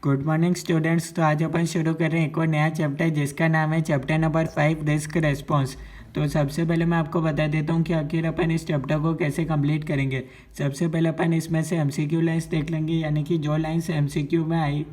Good morning students. तो आज अपन शुरू कर रहे हैं एक और नया चैप्टर जिसका नाम है चैप्टर नंबर 5 रिस्क रेस्पॉन्स। तो सबसे पहले मैं आपको बता देता हूँ कि आखिर अपन इस चैप्टर को कैसे कंप्लीट करेंगे। सबसे पहले अपन इसमें से एमसीक्यू लाइंस देख लेंगे, यानी कि जो लाइंस एमसीक्यू में आई,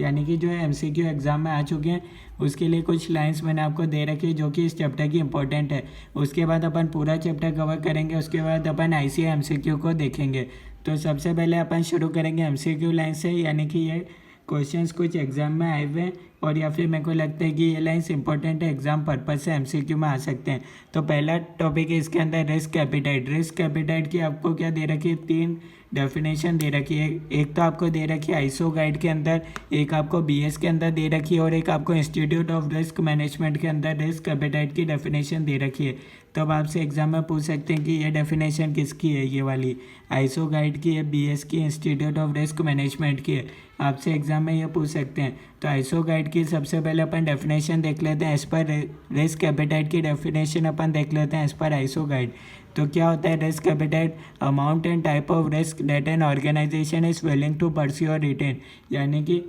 यानी कि जो एमसीक्यू एग्जाम में आ चुके हैं उसके लिए कुछ लाइंस मैंने आपको दे रखी है जो कि इस चैप्टर की इंपॉर्टेंट है। उसके बाद अपन पूरा चैप्टर कवर करेंगे, उसके बाद अपन आईसीए एमसीक्यू को देखेंगे। तो सबसे पहले अपन शुरू करेंगे एमसीक्यू लाइन से, यानी कि ये क्वेश्चंस कुछ एग्जाम में आए हुए हैं और या फिर मेरे को लगता है कि ये लाइंस इंपॉर्टेंट है, एग्जाम पर्पज से एमसीक्यू में आ सकते हैं। तो पहला टॉपिक है इसके अंदर रिस्क एपिटाइट। रिस्क एपिटाइट की आपको क्या दे रखी है, 3 डेफिनेशन दे रखी है। एक तो आपको दे रखी है आईसो गाइड के अंदर, एक आपको बीएस के अंदर दे रखी है और एक आपको इंस्टीट्यूट ऑफ रिस्क मैनेजमेंट के अंदर रिस्क एपिटाइट की डेफिनेशन दे रखी है। तब आपसे एग्जाम में पूछ सकते हैं कि ये डेफिनेशन किसकी है, ये वाली आईसो गाइड की है, बीएस की, इंस्टीट्यूट ऑफ रिस्क मैनेजमेंट की है। आपसे एग्जाम में ये पूछ सकते हैं। तो आईसो गाइड की सबसे पहले अपन डेफिनेशन देख लेते हैं। एज पर रिस्क एपिटाइट की डेफिनेशन अपन देख लेते हैं एज पर आईसो गाइड। तो क्या होता है risk appetite, amount and type of risk that an organisation is willing to pursue और रिटेन, यानी कि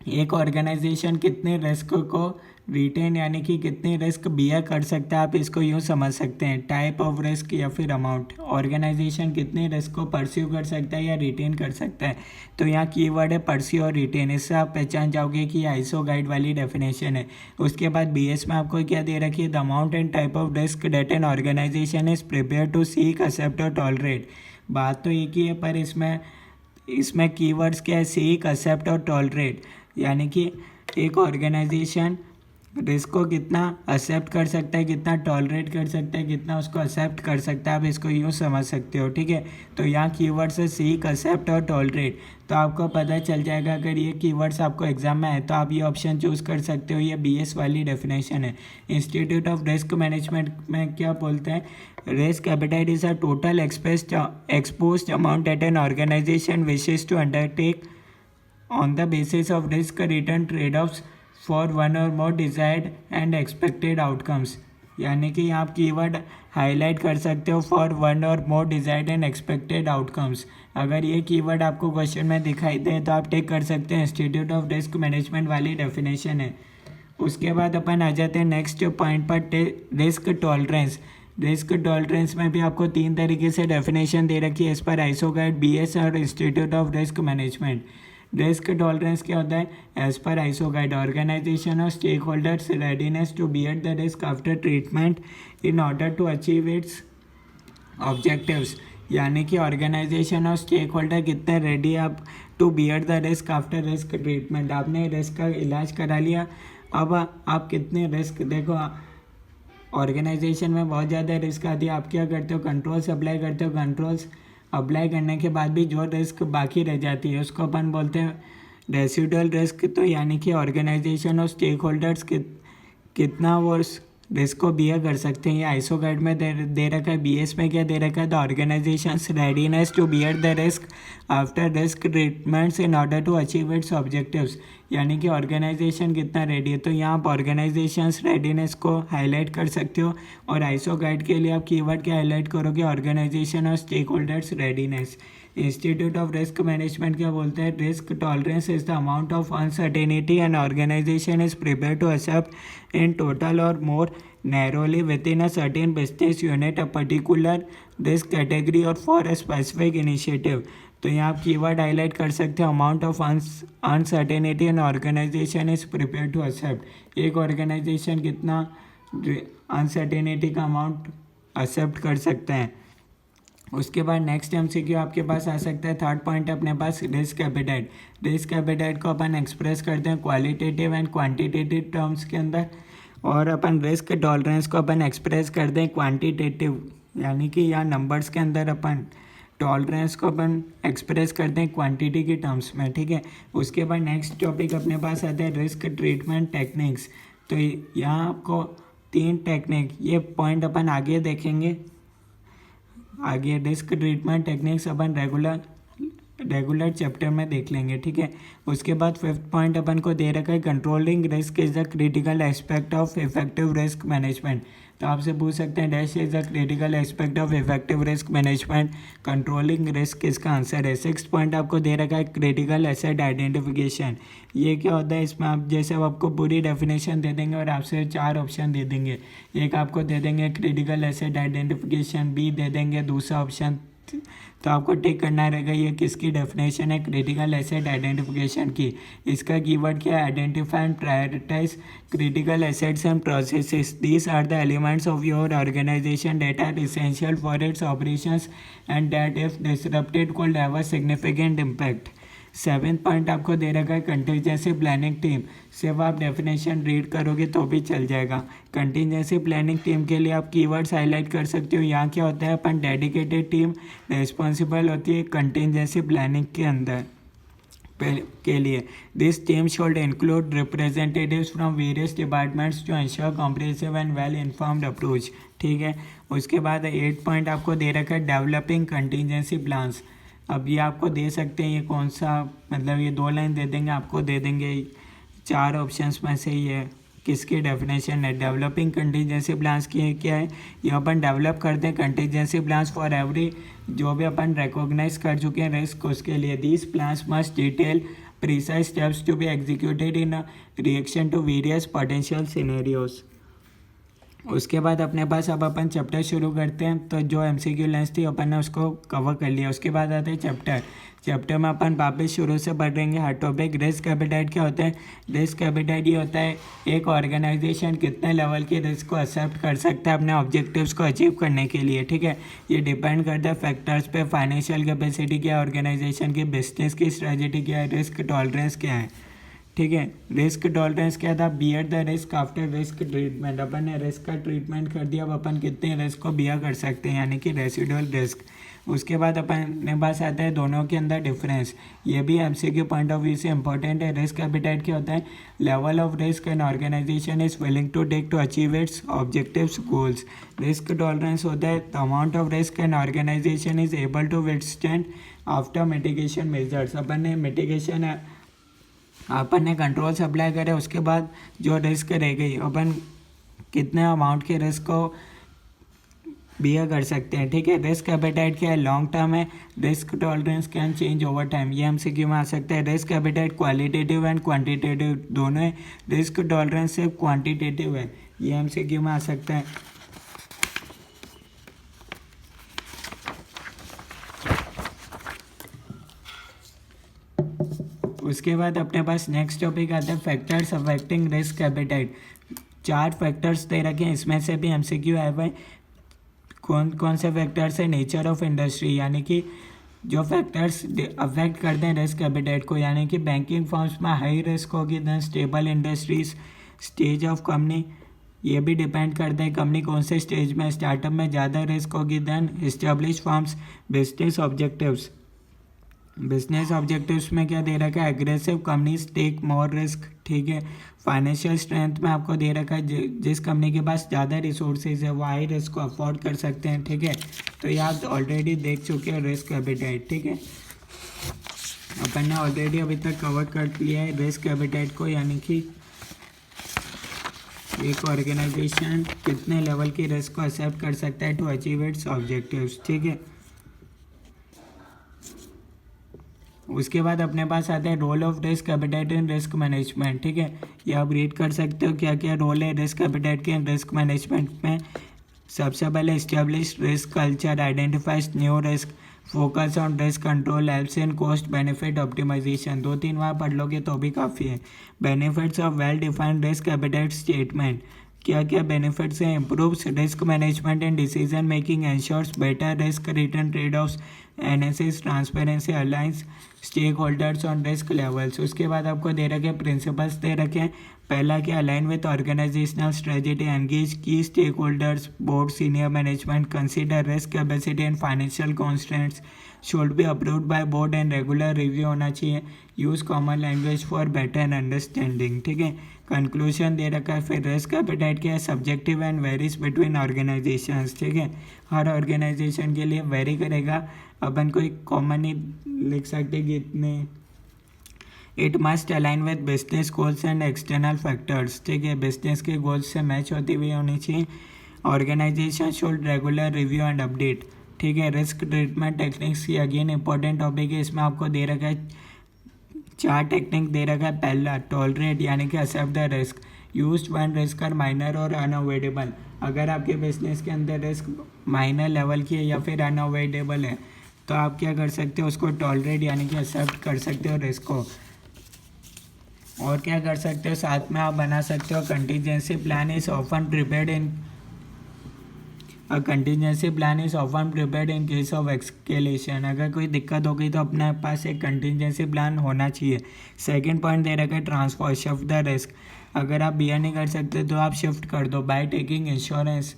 एक ऑर्गेनाइजेशन कितने रिस्क को रिटेन यानी कि कितनी रिस्क बियर कर सकता है, आप इसको यूँ समझ सकते हैं। टाइप ऑफ रिस्क या फिर अमाउंट, ऑर्गेनाइजेशन कितने रिस्क को परस्यू कर सकता है या रिटेन कर सकता है। तो यहाँ कीवर्ड है परस्यू और रिटेन, इससे आप पहचान जाओगे कि आईसो गाइड वाली डेफिनेशन है। उसके बाद बीएस में आपको क्या दे रखी है, the amount and type of risk that an organisation is prepare to seek, accept और टॉलरेट। बात तो एक ही है पर इसमें कीवर्ड्स क्या है, सीक, एक्सेप्ट और टॉलरेट, यानी कि एक ऑर्गेनाइजेशन रिस्क को कितना एक्सेप्ट कर सकता है, कितना टॉलरेट कर सकता है, कितना उसको एक्सेप्ट कर सकता है, आप इसको यूँ समझ सकते हो। ठीक है, तो यहाँ कीवर्ड्स है सीक, एक्सेप्ट और टॉलरेट। तो आपको पता चल जाएगा अगर ये कीवर्ड्स आपको एग्जाम में आए तो आप ये ऑप्शन चूज़ कर सकते हो। ये बीएस वाली डेफिनेशन है। इंस्टीट्यूट ऑफ रिस्क मैनेजमेंट में क्या बोलते हैं, risk appetite is a total exposed amount at an organisation wishes to undertake on the basis of risk return trade-offs for one or more desired and expected outcomes, यानी कि आप keyword highlight कर सकते हो फॉर वन और मोर desired and expected outcomes. अगर ये keyword आपको क्वेश्चन में दिखाई दे तो आप टेक कर सकते हैं इंस्टीट्यूट ऑफ रिस्क मैनेजमेंट वाली डेफिनेशन है। उसके बाद अपन आ जाते हैं नेक्स्ट पॉइंट पर, रिस्क टॉलरेंस। रिस्क टॉलरेंस में भी आपको 3 तरीके से डेफिनेशन दे रखी है इस पर आईसो गाइड, बीएस और institute of risk management. Risk tolerance क्या होता है, as per ISO guide organisation और stakeholders readiness to bear the risk after treatment in order to achieve its objectives, यानी कि ऑर्गेनाइजेशन और स्टेक होल्डर कितने ready आप to bear the risk after risk treatment. आपने risk का इलाज करा लिया, अब आप कितने रिस्क, देखो ऑर्गेनाइजेशन में बहुत ज़्यादा रिस्क आती है, आप क्या करते हो, कंट्रोल्स अप्लाई करते हो। कंट्रोल्स अप्लाई करने के बाद भी जो रिस्क बाकी रह जाती है उसको अपन बोलते हैं रेसिडुअल रिस्क। तो यानी कि ऑर्गेनाइजेशन और स्टेक होल्डर्स कितना वो रिस्क को बियर कर सकते हैं। ये आईसो गाइड में दे रखा है। बीएस में क्या दे रखा है, the organisation's readiness to bear the risk after risk treatments in order to achieve its objectives, यानी कि ऑर्गेनाइजेशन कितना रेडी है। तो यहाँ आप ऑर्गेनाइजेशंस रेडीनेस को हाईलाइट कर सकते हो और आईसो गाइड के लिए आप कीवर्ड क्या हाईलाइट करोगे, ऑर्गेनाइजेशन और stakeholders readiness. Institute of risk management क्या बोलते हैं, risk tolerance is the amount of uncertainty and organisation is prepare to accept in total or more narrowly within a certain business unit, a particular risk category or for a specific initiative. तो यहाँ आप keyword highlight कर सकते हो, amount of uncertainty and organisation is prepare to accept. एक organisation कितना uncertainty का amount accept कर सकते हैं। उसके बाद नेक्स्ट एमसीक्यू आपके पास आ सकता है। थर्ड पॉइंट अपने पास रिस्क एपिटाइट। रिस्क एपिटाइट को अपन एक्सप्रेस करते हैं क्वालिटेटिव एंड क्वांटिटेटिव टर्म्स के अंदर, और अपन रिस्क टॉलरेंस को अपन एक्सप्रेस करते हैं क्वांटिटेटिव, यानी कि यहाँ नंबर्स के अंदर अपन टॉलरेंस को अपन एक्सप्रेस करते हैं क्वांटिटी के टर्म्स में। ठीक है, उसके बाद नेक्स्ट टॉपिक अपने पास आता है रिस्क ट्रीटमेंट टेक्निक्स। तो यहाँ आपको 3 टेक्निक, ये पॉइंट अपन आगे देखेंगे। आगे रिस्क ट्रीटमेंट टेक्निक्स अपन रेगुलर चैप्टर में देख लेंगे। ठीक है, उसके बाद 5th पॉइंट अपन को दे रखा है controlling risk is the critical aspect of effective risk management. तो आपसे पूछ सकते हैं dash is a critical aspect of effective risk management, controlling risk इसका आंसर है। 6 पॉइंट आपको दे रखा है क्रिटिकल एसेट आइडेंटिफिकेशन। ये क्या होता है, इसमें आप जैसे आपको पूरी डेफिनेशन दे देंगे और आपसे 4 ऑप्शन दे देंगे। एक आपको दे देंगे क्रिटिकल एसेट आइडेंटिफिकेशन, बी दे देंगे दूसरा ऑप्शन, तो आपको टिक करना रहेगा ये किसकी डेफिनेशन है, क्रिटिकल एसेट आइडेंटिफिकेशन की। इसका कीवर्ड क्या है, identify and prioritise critical assets and processes, these are the elements of your organisation that are essential for its operations and that if disrupted could have a significant impact. 7 point आपको दे रखा है contingency planning team, सिर्फ आप definition read करोगे तो भी चल जाएगा। कंटीजेंसी प्लानिंग टीम के लिए आप कीवर्ड्स हाईलाइट कर सकते हो। यहाँ क्या होता है, अपन डेडिकेटेड टीम रिस्पॉन्सिबल होती है कंटीजेंसी प्लानिंग के अंदर के लिए। This team should include representatives from various departments to ensure comprehensive and well informed approach. ठीक है, उसके बाद 8 पॉइंट आपको दे रखा है डेवलपिंग कंटीजेंसी प्लान्स। अब ये आपको दे सकते हैं, ये कौन सा, मतलब ये 2 लाइन दे देंगे, आपको दे देंगे 4 ऑप्शंस में से ये किसकी डेफिनेशन है। डेवलपिंग कंटीजेंसी प्लान्स की क्या है, ये अपन डेवलप करते हैं कंटीजेंसी प्लान्स फॉर एवरी, जो भी अपन रिकॉग्नाइज कर चुके हैं रिस्क उसके लिए। These plans must detail precise steps to be executed in reaction to various potential scenarios. उसके बाद अपने पास अब अपन चैप्टर शुरू करते हैं। तो जो MCQ लेंस थी अपन ने उसको कवर कर लिया। उसके बाद आते हैं चैप्टर में अपन वापस शुरू से पढ़ेंगे हर टॉपिक। रिस्क एपेटाइट क्या होता है, रिस्क एपेटाइट ये होता है एक ऑर्गेनाइजेशन कितने लेवल के रिस्क को एक्सेप्ट कर सकता है अपने ऑब्जेक्टिव्स को अचीव करने के लिए। ठीक है, ये डिपेंड करता है फैक्टर्स पे, फाइनेंशियल कैपेसिटी क्या है ऑर्गेनाइजेशन की, बिजनेस की स्ट्रेटजी क्या है, रिस्क टॉलरेंस क्या है। ठीक है, रिस्क टॉलरेंस क्या था, bear the risk after risk treatment. अपन ने रिस्क का ट्रीटमेंट कर दिया, अब अपन कितने रिस्क को बियर कर सकते हैं, यानी कि रेसिडुअल रिस्क। उसके बाद अपने पास आता है दोनों के अंदर डिफरेंस, ये भी MCQ पॉइंट ऑफ व्यू से इंपॉर्टेंट है। रिस्क एपेटाइट क्या होता है, level of risk an organisation is willing to take to achieve its objectives goals. Risk tolerance होता है the amount of risk an organisation is able to withstand after mitigation measures. अपन ने mitigation, अपन ने controls apply करे, उसके बाद जो risk रह गई अपन कितने अमाउंट के रिस्क को बियर कर सकते हैं। ठीक है, रिस्क एपेटाइट क्या है, लॉन्ग टर्म है। Risk tolerance can change over time, ये MCQ में आ सकता है। Risk apatite qualitative and quantitative दोनों है, रिस्क टॉलरेंस सिर्फ क्वांटिटेटिव है, ये MCQ में आ सकता है। उसके बाद अपने पास नेक्स्ट टॉपिक आता है factors affecting risk appetite. 4 factors दे रखे हैं, इसमें से भी MCQ आए हुए। कौन कौन से फैक्टर्स है, नेचर ऑफ इंडस्ट्री, यानी कि जो फैक्टर्स अफेक्ट करते हैं रिस्क एपेटाइट को, यानी कि बैंकिंग फर्म्स में हाई रिस्क होगी, then stable industries, stage of company, ये भी डिपेंड करता है कंपनी कौन से स्टेज में, स्टार्टअप में ज़्यादा रिस्क होगी, then establish firms, business objectives. Business objectives में क्या दे रखा है, aggressive companies take more risk. ठीक है, फाइनेंशियल स्ट्रेंथ में आपको दे रखा है जिस कंपनी के पास ज़्यादा रिसोर्सेज है वो हाई रिस्क को अफोर्ड कर सकते हैं। ठीक है, तो ये आप ऑलरेडी देख चुके हैं रिस्क एपेटाइट। ठीक है, अपन ने ऑलरेडी अभी तक कवर कर लिया है रिस्क एपेटाइट को, यानी कि एक ऑर्गेनाइजेशन कितने लेवल की रिस्क को एक्सेप्ट कर सकता है टू अचीव इट्स ऑब्जेक्टिव्स। ठीक है, उसके बाद अपने पास आता है role of risk appetite in risk management. ठीक है, ये आप रीड कर सकते हो क्या क्या रोल है रिस्क एपेटाइट के रिस्क मैनेजमेंट में। सबसे पहले establish risk culture, identifies new risk, focus on risk control, helps in cost benefit optimisation. 2-3 बार पढ़ लोगे तो भी काफ़ी है। Benefits of well defined risk appetite statement, क्या क्या बेनिफिट्स हैं, improves risk management and decision making, ensures better risk return trade offs, analysis transparency, aligns stakeholders on risk levels. उसके बाद आपको दे रखे प्रिंसिपल्स दे रखे हैं। पहला क्या, align with organisational strategy, engage key stakeholders, board, senior management, consider risk capacity and financial constants, should be approved by board and regular review होना चाहिए, use common language for better understanding. ठीक है, conclusion दे रखा है। फिर risk appetite क्या है, subjective and varies between organisations. ठीक है, हर ऑर्गेनाइजेशन के लिए वेरी करेगा, अपन कोई कॉमन ही लिख सकते कि इतने। It must align with business goals and external factors. ठीक है, बिजनेस के गोल्स से मैच होती हुई होनी चाहिए organisation should regular review and update. ठीक है, रिस्क ट्रीटमेंट टेक्निक्स की अगेन इंपॉर्टेंट टॉपिक है। इसमें आपको दे रखा है 4 टेक्निक दे रखा है। पहला टॉलरेट यानी कि accept the risk, used when risk are minor और अनअवॉइडेबल। अगर आपके बिजनेस के अंदर रिस्क माइनर लेवल की है या फिर अनअवॉइडेबल है तो आप क्या कर सकते हो, उसको टॉलरेट यानी कि एक्सेप्ट कर सकते हो रिस्क को। और क्या कर सकते हो, साथ में आप बना सकते हो contingency plan is often prepared in a contingency plan is often prepared in case of एक्सकेलेशन। अगर कोई दिक्कत हो गई तो अपने पास एक कंटीजेंसी प्लान होना चाहिए। सेकंड पॉइंट दे रखा है ट्रांसफर शिफ्ट द रिस्क। अगर आप बियर नहीं कर सकते तो आप शिफ्ट कर दो by taking insurance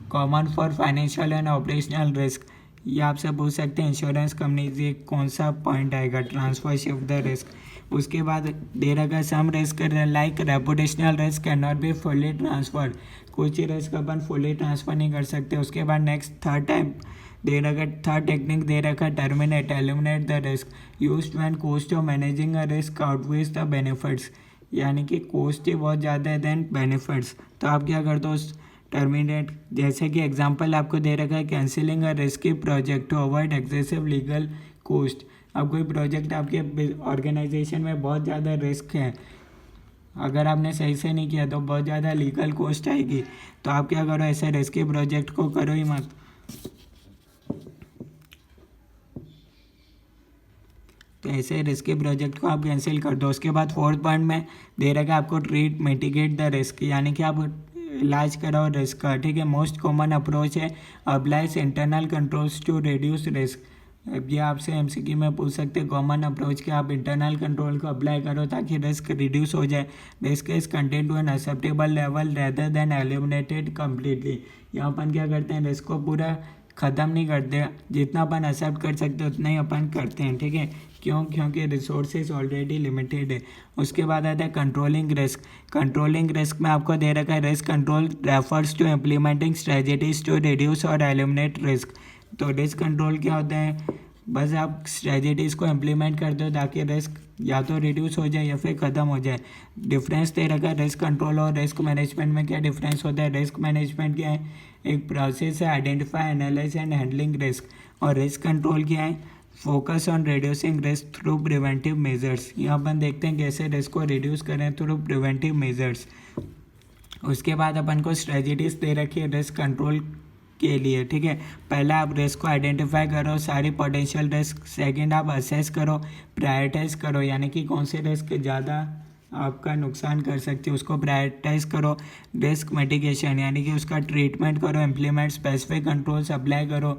common for financial and operational risk. ये आपसे पूछ सकते हैं इंश्योरेंस कंपनी से कौन सा पॉइंट आएगा, ट्रांसफर शिफ्ट द रिस्क। उसके बाद दे रखा some risk like reputational risk can not be fully transferred. कुछ रिस्क अपन फुली ट्रांसफ़र नहीं कर सकते। उसके बाद नेक्स्ट थर्ड टाइप दे रखा, थर्ड टेक्निक दे रखा terminate eliminate the risk used when cost of managing a risk outweighs the benefits. यानी कि कॉस्ट ही बहुत ज़्यादा है देन बेनिफिट्स, तो आप क्या कर दो उस टर्मिनेट। जैसे कि एग्जांपल आपको दे रखा है cancelling a risky project to avoid excessive legal cost. अब कोई प्रोजेक्ट आपके ऑर्गेनाइजेशन में बहुत ज़्यादा रिस्क है, अगर आपने सही से नहीं किया तो बहुत ज़्यादा लीगल कॉस्ट आएगी, तो आप क्या करो, ऐसे रिस्की प्रोजेक्ट को करो ही मत। तो ऐसे रिस्की प्रोजेक्ट को आप कैंसिल कर दो। उसके बाद फोर्थ पॉइंट में दे रखा है आपको ट्रीट मिटिगेट द रिस्क, यानी कि आप इलाज कराओ रिस्क का। ठीक है, मोस्ट कॉमन अप्रोच है applies internal controls to reduce risk. अब ये आपसे एमसीक्यू में पूछ सकते हैं कॉमन अप्रोच के आप इंटरनल कंट्रोल को अप्लाई करो ताकि रिस्क रिड्यूस हो जाए। Risk is contain two an acceptable level rather than eliminated completely. यहाँ अपन क्या करते हैं, रिस्क को पूरा ख़त्म नहीं करते, जितना अपन एक्सेप्ट कर सकते हैं उतना ही अपन करते हैं। ठीक है, क्यों, क्योंकि रिसोर्सेज ऑलरेडी लिमिटेड है। उसके बाद आता है कंट्रोलिंग रिस्क। कंट्रोलिंग रिस्क में आपको दे रखा है risk control refers to implementing strategies to reduce और एलिमिनेट रिस्क। तो रिस्क कंट्रोल क्या होता है, बस आप स्ट्रेटजीज को इम्प्लीमेंट कर दो ताकि रिस्क या तो रिड्यूस हो जाए या फिर ख़त्म हो जाए। डिफरेंस दे रखा है रिस्क कंट्रोल और रिस्क मैनेजमेंट में। क्या डिफरेंस होता है, रिस्क मैनेजमेंट क्या है, एक प्रोसेस है identify analyse and handling risk, और रिस्क कंट्रोल क्या है, focus on reducing risk through preventive measures. यहाँ अपन देखते हैं कैसे रिस्क को रिड्यूस करें थ्रू प्रिवेंटिव मेजर्स। उसके बाद अपन को स्ट्रेटजीज दे रखी है रिस्क कंट्रोल के लिए। ठीक है, पहला आप रिस्क को आइडेंटिफाई करो सारी पोटेंशियल रिस्क। सेकंड आप असेस करो, प्रायोरिटाइज करो, यानी कि कौन से रिस्क ज़्यादा आपका नुकसान कर सकती है उसको प्रायोरिटाइज करो। रिस्क मिटिगेशन यानी कि उसका ट्रीटमेंट करो, इम्प्लीमेंट स्पेसिफिक कंट्रोल्स अप्लाई करो।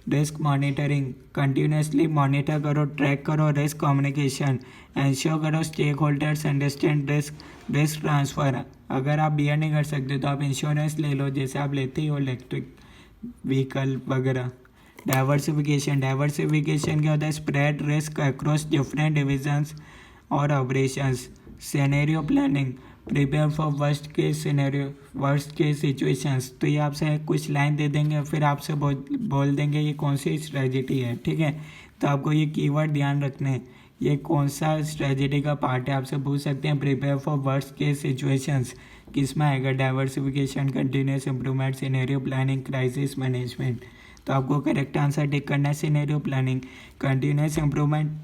रिस्क मॉनिटरिंग कंटिन्यूसली मॉनिटर करो, ट्रैक करो। रिस्क कम्युनिकेशन इंश्योर करो stakeholders understand risk. Risk transfer, अगर आप बियर नहीं कर सकते तो आप इंश्योरेंस ले लो, जैसे आप लेते ही हो इलेक्ट्रिक व्हीकल वगैरह। डाइवर्सिफिकेशन, डाइवर्सिफिकेशन क्या होता है, spread risk across different divisions और operations. Scenario planning, prepare for worst case scenario, worst case situations. तो ये आपसे कुछ लाइन दे देंगे, फिर आपसे बोल देंगे ये कौन सी स्ट्रेटजी है। ठीक है, तो आपको ये कीवर्ड ध्यान रखने हैं, ये कौन सा स्ट्रेटजी का पार्ट है, आपसे पूछ सकते हैं। Prepare for worst case situations किस में आएगा, diversification, continuous improvement, scenario planning, crisis management. तो आपको करेक्ट आंसर टिक करना है सिनेरियो प्लानिंग। कंटिन्यूस इंप्रूवमेंट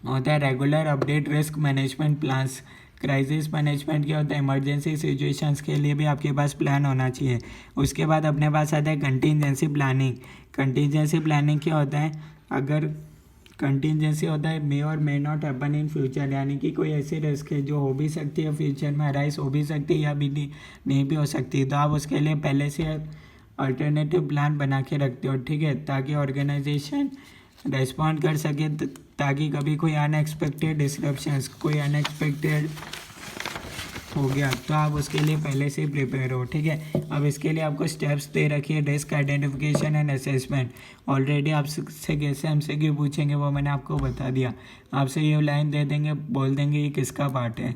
होता है regular update risk management plans. Crisis management क्या होता है, इमरजेंसी सिचुएशंस के लिए भी आपके पास प्लान होना चाहिए। उसके बाद अपने पास आता है कंटिजेंसी प्लानिंग। कंटिजेंसी प्लानिंग क्या होता है, अगर कंटिजेंसी होता है मे और may not happen in future, यानी कि कोई ऐसी रिस्क है जो हो भी सकती है फ्यूचर में, अराइज हो भी सकती है या भी नहीं भी हो सकती, तो आप उसके लिए पहले से अल्टरनेटिव प्लान बना के रखते हो। ठीक है, ताकि ऑर्गेनाइजेशन रेस्पॉन्ड कर सके, ताकि कभी कोई अनएक्सपेक्टेड डिसरप्शंस, कोई अनएक्सपेक्टेड हो गया तो आप उसके लिए पहले से ही प्रिपेयर हो। ठीक है, अब इसके लिए आपको स्टेप्स दे रखिए, risk identification and assessment. Already आपसे कैसे हमसे क्यों पूछेंगे वो मैंने आपको बता दिया। आपसे ये लाइन दे देंगे, बोल देंगे ये किसका पार्ट है।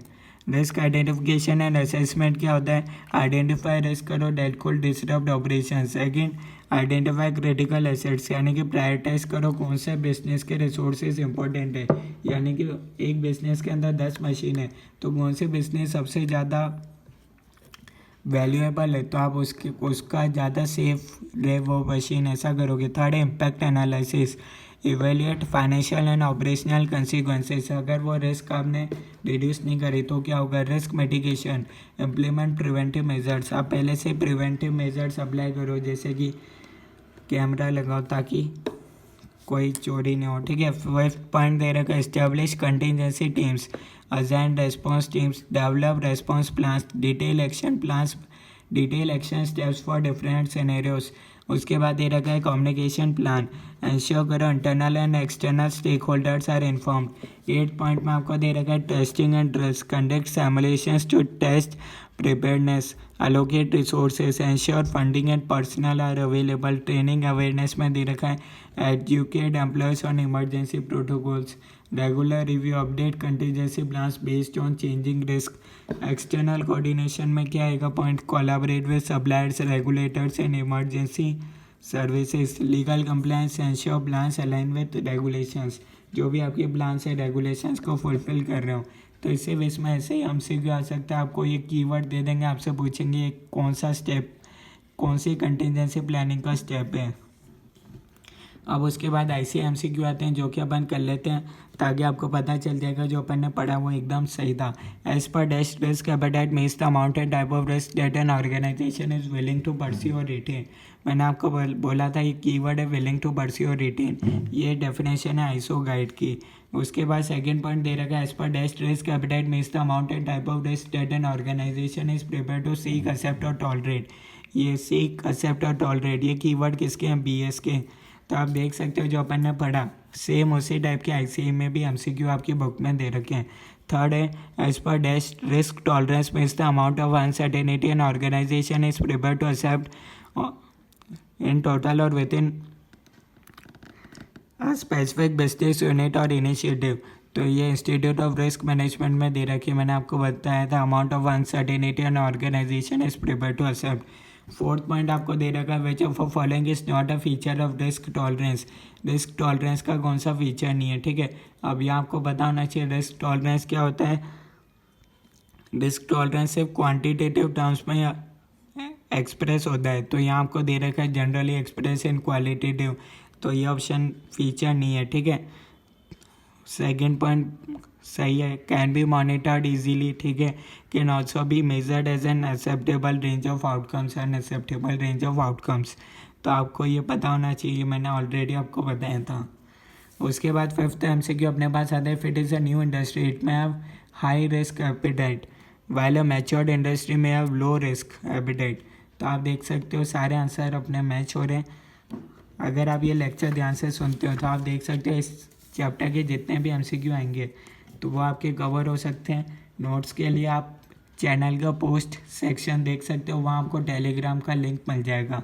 रिस्क आइडेंटिफिकेशन एंड असेसमेंट क्या होता है, आइडेंटिफाई रिस्क करो that could disrupt operation. Second, identify critical assets, यानी कि प्रायोरिटाइज करो कौन से बिजनेस के रिसोर्सेज इंपॉर्टेंट है, यानी कि एक बिजनेस के अंदर 10 मशीन है तो कौन से बिजनेस सबसे ज़्यादा वैल्यूएबल है तो आप उसका ज़्यादा सेफ रहे वो मशीन, ऐसा करोगे। थर्ड है impact analysis, evaluate financial and operational consequences. अगर वो रिस्क आपने रिड्यूस नहीं करी तो क्या होगा। Risk mitigation, implement preventive measures. आप पहले से प्रिवेंटिव मेजर्स अप्लाई करो, जैसे कि कैमरा लगाओ ताकि कोई चोरी नहीं हो, ठीक है। फिफ्थ पॉइंट दे रखा है establish contingency teams, assign response teams, develop response plans, detail action steps for different scenarios. उसके बाद दे रखा है कम्युनिकेशन प्लान, इंश्योर करो internal and external stakeholders are informed. 8 point में आपको दे रखा है testing and drills, conduct simulations to test preparedness, allocate resources, ensure funding and personnel are available। Training awareness में दे रखा है educate employees on emergency protocols, regular review, update contingency plans based on changing risk। External coordination में क्या आएगा point, collaborate with suppliers, regulators and emergency services। Legal compliance, ensure plans align with regulations। जो भी आपके plans है regulations को fulfil कर रहे हो। तो इसी बेस में ऐसे ही MCQ आ सकता है। आपको ये कीवर्ड दे देंगे, आपसे पूछेंगे कौन सा स्टेप, कौन सी कंटिजेंसी प्लानिंग का स्टेप है। अब उसके बाद ऐसे MCQ आते हैं जो कि अपन कर लेते हैं ताकि आपको पता चल जाएगा जो अपन ने पढ़ा वो एकदम सही था। As per dash risk appetite means the amount and type of risk that an organisation is willing to pursue और रिटेन। मैंने आपको बोला था ये कीवर्ड है विलिंग टू परस्यू और रिटेन, ये डेफिनेशन है आईएसओ गाइड की। उसके बाद सेकंड पॉइंट दे रखा है as per dash risk appetite means the amount and type of risk that an organisation is prepare to seek, accept और टॉलरेट। ये सीक, एक्सेप्ट और टॉलरेट ये कीवर्ड किसके हैं, BS के। तो आप देख सकते हो जो अपन ने पढ़ा सेम उसी टाइप के ICAE में भी MCQ आपकी बुक में दे रखे हैं। थर्ड है as per dash risk tolerance means the amount of uncertainty an organisation is prepare to accept in total or within specific business unit or initiative. तो ये इंस्टीट्यूट ऑफ रिस्क मैनेजमेंट में दे रखी है, मैंने आपको बताया था amount of uncertainty an organisation is prepare to accept. Fourth point आपको दे रखा है which of following is not a feature of risk tolerance. Risk tolerance का कौन सा फीचर नहीं है, ठीक है। अब यहाँ आपको पता होना चाहिए रिस्क टॉलरेंस क्या होता है। रिस्क टॉलरेंस सिर्फ क्वांटिटेटिव टर्म्स में एक्सप्रेस होता है, तो यहाँ आपको दे रखा है जनरली एक्सप्रेस इन क्वालिटेटिव, तो ये ऑप्शन फीचर नहीं है, ठीक है। सेकेंड पॉइंट सही है, कैन बी मॉनिटर्ड इजीली, ठीक है। Can also be measured as an acceptable range of outcomes and acceptable range of outcomes. तो आपको ये पता होना चाहिए, मैंने ऑलरेडी आपको बताया था। उसके बाद फिफ्थ MCQ अपने पास आता है if it is a new industry it may have high risk appetite while a matured industry may have low risk appetite. तो आप देख सकते हो सारे आंसर अपने मैच हो रहे हैं। अगर आप ये लेक्चर ध्यान से सुनते हो तो आप देख सकते हो इस चैप्टर के जितने भी MCQ आएंगे तो वो आपके कवर हो सकते हैं। नोट्स के लिए आप चैनल का पोस्ट सेक्शन देख सकते हो, वहाँ आपको टेलीग्राम का लिंक मिल जाएगा।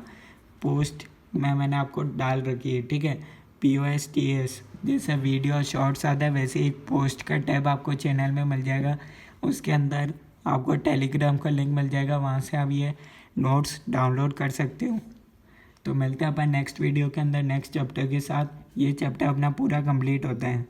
पोस्ट में मैंने आपको डाल रखी है, ठीक है। POSTS जैसे वीडियो शॉर्ट्स आता है वैसे एक पोस्ट का टैब आपको चैनल में मिल जाएगा, उसके अंदर आपको टेलीग्राम का लिंक मिल जाएगा, वहाँ से आप ये नोट्स डाउनलोड कर सकते हो। तो मिलते हैं अपन नेक्स्ट वीडियो के अंदर नेक्स्ट चैप्टर के साथ। ये चैप्टर अपना पूरा कंप्लीट होता है।